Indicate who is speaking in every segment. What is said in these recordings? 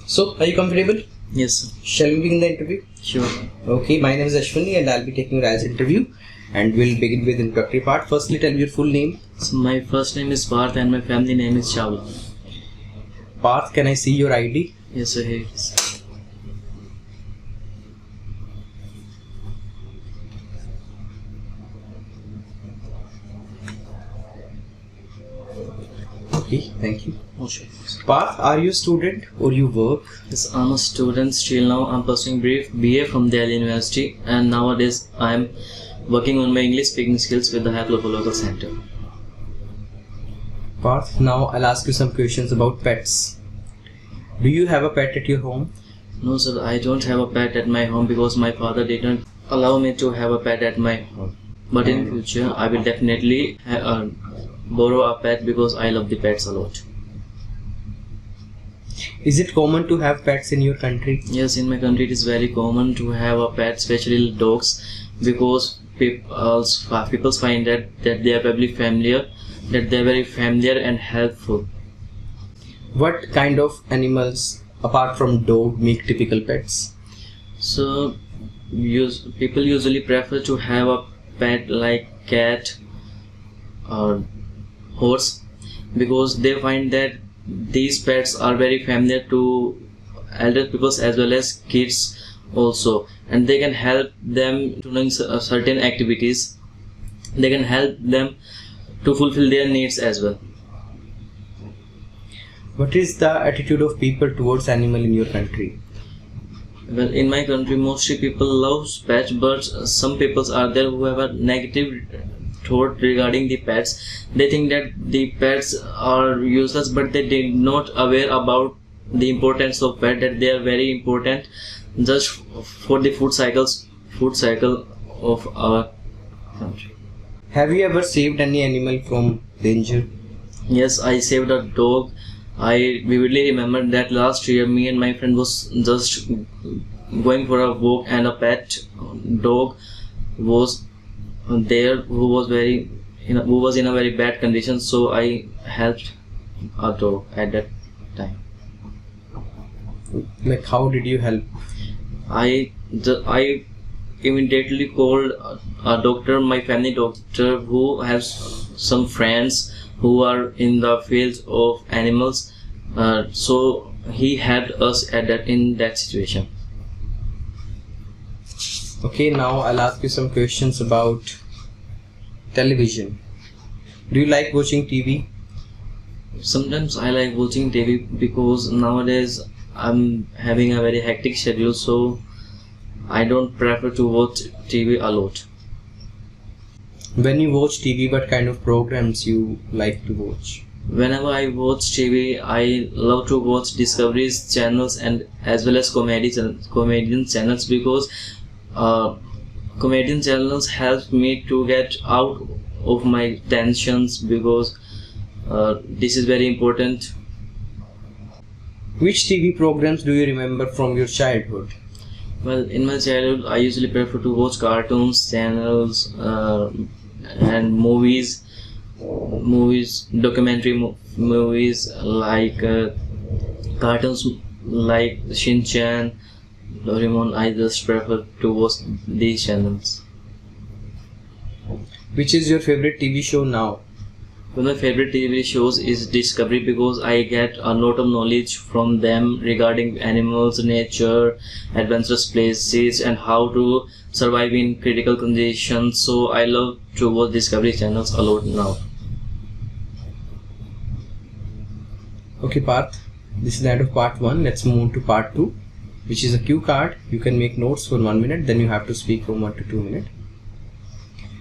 Speaker 1: So, are you comfortable?
Speaker 2: Yes, sir.
Speaker 1: Shall we begin the interview?
Speaker 2: Sure.
Speaker 1: Okay, my name is Ashwini and I'll be taking your interview. And we'll begin with introductory part. Firstly, tell me your full name.
Speaker 2: So my first name is Parth and my family name is Chawla.
Speaker 1: Parth, can I see your ID?
Speaker 2: Yes, sir. Here it is.
Speaker 1: Okay, thank you.
Speaker 2: Oh, sure.
Speaker 1: Parth, are you a student or you work?
Speaker 2: Yes, I'm a student. Still now I'm pursuing BA from Delhi University, and nowadays I'm working on my English speaking skills with the help of a local center.
Speaker 1: Parth, now I'll ask you some questions about pets. Do you have a pet at your home?
Speaker 2: No, sir, I don't have a pet at my home because my father didn't allow me to have a pet at my home. But in future, I will definitely borrow a pet because I love the pets a lot.
Speaker 1: Is it common to have pets in your country?
Speaker 2: Yes, in my country it is very common to have a pet, especially dogs, because people find that they are very familiar, and helpful.
Speaker 1: What kind of animals, apart from dog, make typical pets?
Speaker 2: So, people usually prefer to have a pet like cat or horse because they find that these pets are very familiar to elder people as well as kids also, and they can help them to doing certain activities. They can help them to fulfill their needs as well.
Speaker 1: What is the attitude of people towards animal in your country?
Speaker 2: Well, in my country, mostly people love pets, but some people are there who have a negative thought regarding the pets. They think that the pets are useless, but they are not aware about the importance of pet, that they are very important just for the food cycle of our country.
Speaker 1: Have you ever saved any animal from danger?
Speaker 2: Yes, I saved a dog. I vividly remember that last year me and my friend was just going for a walk and a pet dog was there who was in a very bad condition, so I helped a dog at that time.
Speaker 1: Like, how did you help?
Speaker 2: I immediately called a doctor, my family doctor, who has some friends who are in the field of animals, so he helped us in that situation.
Speaker 1: Okay, now I'll ask you some questions about television. Do you like watching TV?
Speaker 2: Sometimes I like watching TV because nowadays I'm having a very hectic schedule, so I don't prefer to watch TV a lot.
Speaker 1: When you watch TV, what kind of programs you like to watch?
Speaker 2: Whenever I watch TV, I love to watch Discovery's channels and as well as comedian channels because comedian channels help me to get out of my tensions because this is very important.
Speaker 1: Which TV programs do you remember from your childhood?
Speaker 2: Well, in my childhood, I usually prefer to watch cartoons, channels, and movies, documentary movies like cartoons like Shin Chan, Doraemon. I just prefer to watch these channels.
Speaker 1: Which is your favorite TV show now?
Speaker 2: One of my favorite TV shows is Discovery because I get a lot of knowledge from them regarding animals, nature, adventurous places, and how to survive in critical conditions. So I love to watch Discovery channels a lot now.
Speaker 1: Okay, Parth, this is the end of part 1. Let's move to part 2, which is a cue card. You can make notes for 1 minute, then you have to speak from 1 to 2 minutes.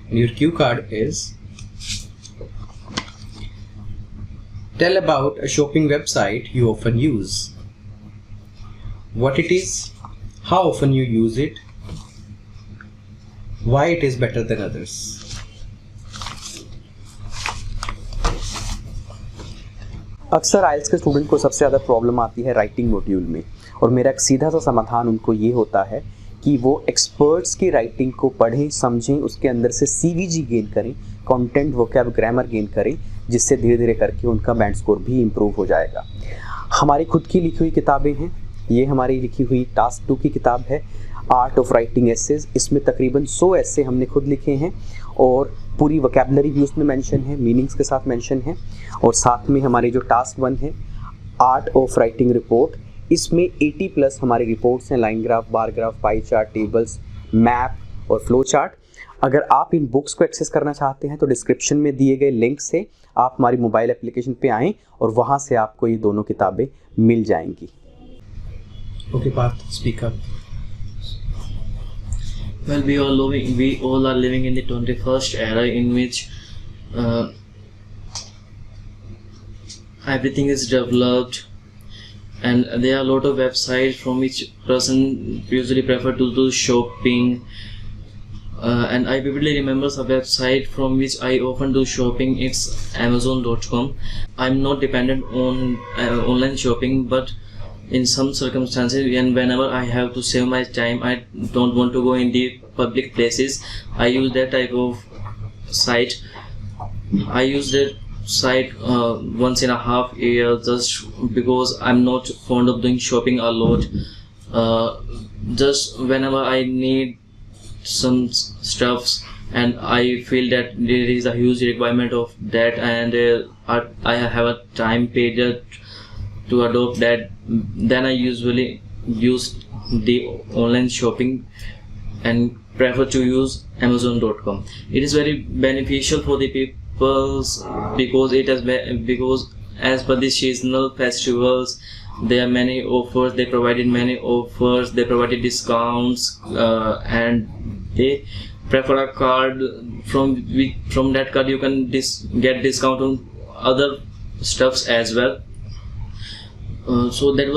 Speaker 1: And your cue card is: tell about a shopping website you often use. What it is, how often you use it, why it is better than others.
Speaker 3: अक्सर आइल्स के student को सबसे ज़्यादा problem आती है writing module में, और मेरा एक सीधा सा समाधान उनको ये होता है कि वो एक्सपर्ट्स की राइटिंग को पढ़ें, समझें, उसके अंदर से सीवीजी गेन करें, कंटेंट, वोकैब, ग्रामर गेन करें, जिससे धीरे धीरे करके उनका बैंड स्कोर भी इम्प्रूव हो जाएगा। हमारी खुद की लिखी हुई किताबें हैं, ये हमारी लिखी हुई टास्क 2 की किताब है, आर्ट ऑफ राइटिंग एसेज। इसमें तकरीबन 100 ऐसे हमने खुद लिखे हैं और पूरी वोकैबुलरी भी उसमें मेंशन है, मीनिंग्स के साथ मेंशन है। और साथ में हमारी जो टास्क 1 है, आर्ट ऑफ राइटिंग रिपोर्ट, इसमें 80+ हमारी रिपोर्ट्स हैं, line graph, bar graph, pie chart, tables, map और फ्लो चार्ट। अगर आप इन बुक्स को एक्सेस करना चाहते हैं तो डिस्क्रिप्शन में दिए गए लिंक से आप हमारी मोबाइल एप्लीकेशन पे आएँ और वहाँ से आपको ये दोनों किताबें मिल जाएंगी।
Speaker 1: Okay, Parth, speak up.
Speaker 2: Well, we all are living in the 21st era in which everything is developed, and there are a lot of websites from which person usually prefer to do shopping. And I vividly remember a website from which I often do shopping. It's Amazon.com. I'm not dependent on online shopping, but in some circumstances and whenever I have to save my time, I don't want to go in the public places, I use that type of site. I use that site once in a half year, just because I'm not fond of doing shopping a lot. Just whenever I need some stuffs and I feel that there is a huge requirement of that, and I have a time period to adopt that, then I usually use the online shopping and prefer to use Amazon.com. It is very beneficial for the people because as per the seasonal festivals, there are many offers. They provided many offers. They provided discounts, and they prefer a card from that card you can get discount on other stuffs as well. So that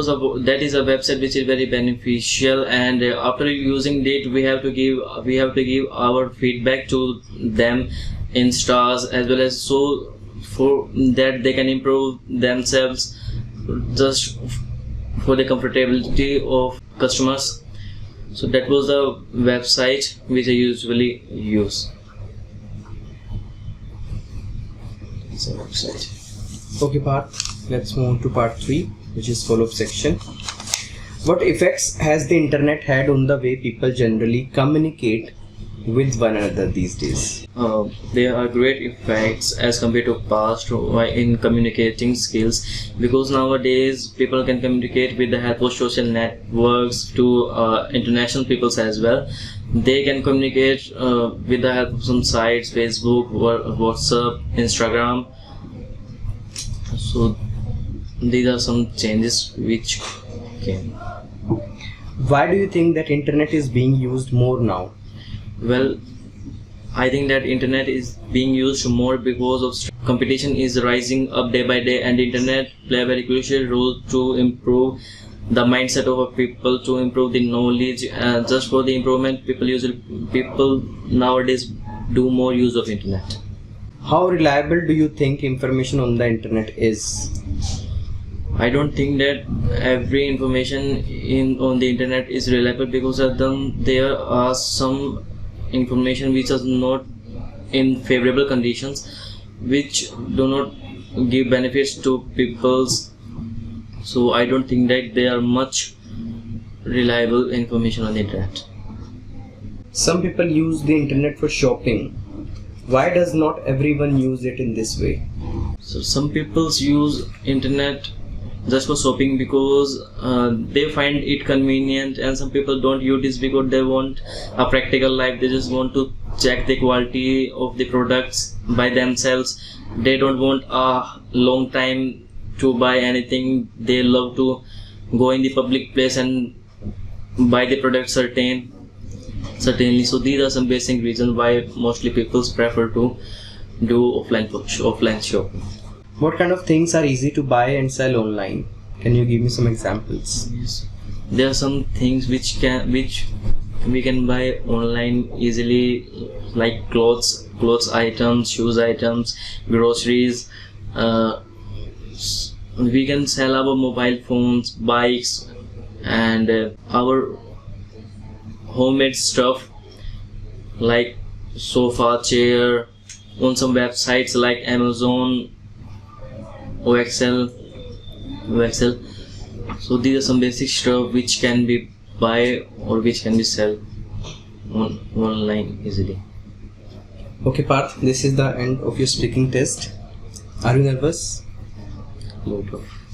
Speaker 2: is a website which is very beneficial, and after using it we have to give our feedback to them in stars as well, as so for that they can improve themselves just for the comfortability of customers. So that was the website which I usually use. It's a website.
Speaker 1: Okay, Parth, let's move to part 3, which is follow-up section. What effects has the internet had on the way people generally communicate with one another these days?
Speaker 2: There are great effects as compared to past in communicating skills, because nowadays people can communicate with the help of social networks to international peoples as well. They can communicate with the help of some sites, Facebook, WhatsApp, Instagram. So these are some changes which came.
Speaker 1: Why do you think that internet is being used more now?
Speaker 2: Well, I think that internet is being used more because of competition is rising up day by day, and internet play a very crucial role to improve the mindset of people, to improve the knowledge. Just for the improvement, people nowadays do more use of internet.
Speaker 1: How reliable do you think information on the internet is?
Speaker 2: I don't think that every information on the internet is reliable, because of them there are some information which is not in favorable conditions, which do not give benefits to peoples. So I don't think that there are much reliable information on the internet.
Speaker 1: Some people use the internet for shopping. Why does not everyone use it in this way?
Speaker 2: So some people use internet just for shopping because they find it convenient, and some people don't use this because they want a practical life. They just want to check the quality of the products by themselves. They don't want a long time to buy anything. They love to go in the public place and buy the product certainly. So these are some basic reasons why mostly people prefer to do offline shopping.
Speaker 1: What kind of things are easy to buy and sell online? Can you give me some examples?
Speaker 2: Yes. There are some things which we can buy online easily, like clothes items, shoes items, groceries. We can sell our mobile phones, bikes, and our homemade stuff like sofa, chair on some websites like Amazon, OXL. So these are some basic stuff which can be buy or which can be sell on online easily.
Speaker 1: Okay, Parth, this is the end of your speaking test. Are you nervous?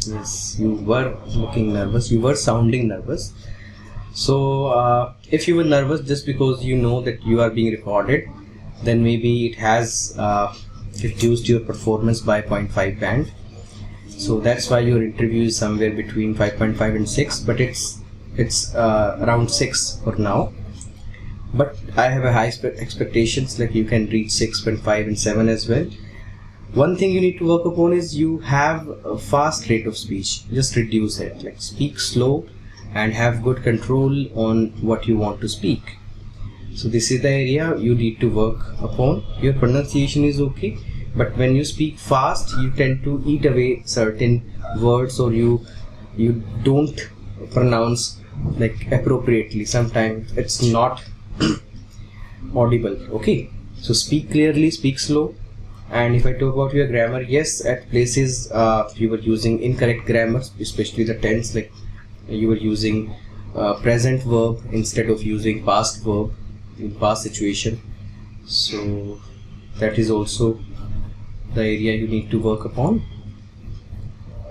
Speaker 1: Yes, you were looking nervous. You were sounding nervous. So, if you were nervous just because you know that you are being recorded, then maybe it has reduced your performance by 0.5 band. So that's why your interview is somewhere between 5.5 and 6, but it's around 6 for now. But I have a high expectations, like you can reach 6.5 and 7 as well. One thing you need to work upon is you have a fast rate of speech. Just reduce it, like speak slow and have good control on what you want to speak. So this is the area you need to work upon. Your pronunciation is okay, but when you speak fast, you tend to eat away certain words, or you don't pronounce like appropriately. Sometimes it's not audible. Okay, so speak clearly, speak slow. And if I talk about your grammar, yes, at places you were using incorrect grammar, especially the tense, like you were using present verb instead of using past verb in past situation. So that is also the area you need to work upon.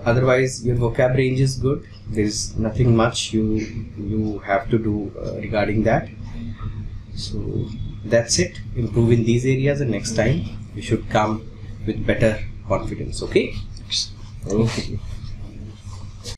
Speaker 1: Otherwise, your vocab range is good. There is nothing much you have to do regarding that. So that's it. Improve in these areas, and next time you should come with better confidence. Okay.
Speaker 2: Okay.